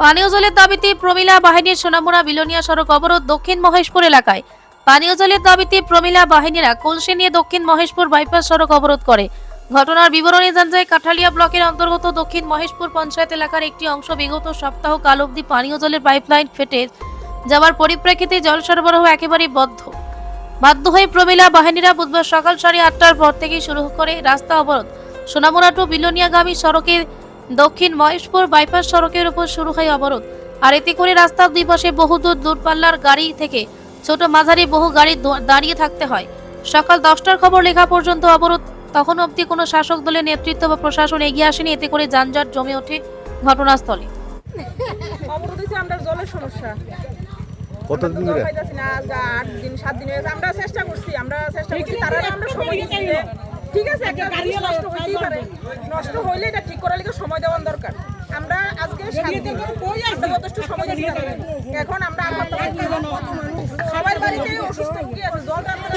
পানীয় জলের দাবিতে প্রমিলা বাহিনীর সোনামুড়া বিলোনিয়া সড়ক অবরোধ দক্ষিণ মহেশপুর এলাকায়। পানীয় জলের দাবিতে প্রমিলা বাহিনীরা কলসি নিয়ে দক্ষিণ মহেশপুর বাইপাস সড়ক অবরোধ করে। ঘটনার বিবরণী জানা যায়, কাঠালিয়া ব্লকের অন্তর্গত দক্ষিণ মহেশপুর পঞ্চায়েত এলাকার একটি অংশ বিগত সপ্তাহ কাল অবধি পানীয় জলের পাইপলাইন ফেটে যাওয়ার পরিপ্রেক্ষিতে জল সরবরাহ একেবারেই বাধ্য হয়ে প্রমিলা বাহিনীরা বুধবার সকাল 8:30টার পর থেকেই শুরু করে রাস্তা অবরোধ। সোনামুড়া টু বিলোনিয়াগামী সড়কের দক্ষিণ মহেশপুর বাইপাস সড়কের উপর শুরু হয় অবরোধ। আর এতে করে রাস্তার দুই পাশে দূরপাল্লার গাড়ি থেকে ছোট মাঝারি বহু গাড়ি দাঁড়িয়ে থাকতে হয়। সকাল 10টার খবর লেখা পর্যন্ত অবরোধ। তখন অবধি কোনো শাসক দলের নেতৃত্ব বা প্রশাসন এগিয়ে আসেনি। এতে করে যানজট জমে ওঠে ঘটনাস্থলে। অবরোধ হয়েছে আমরা জলের সমস্যা। কতদিন ধরে? 8 দিন 7 দিন হয়েছে। আমরা চেষ্টা করছি তারা আমরা সময় দিচ্ছি যে ঠিক আছে একটা গাড়ি নষ্ট হইতেই পারে, নষ্ট হইলে এটা ঠিক করার লিগে সময় দেওয়ার দরকার। আমরা আজকে 7 দিন যথেষ্ট সময় দিচ্ছি। এখন আমরা সবার বাড়িতে অসুস্থ রোগী আছে, জল রান্না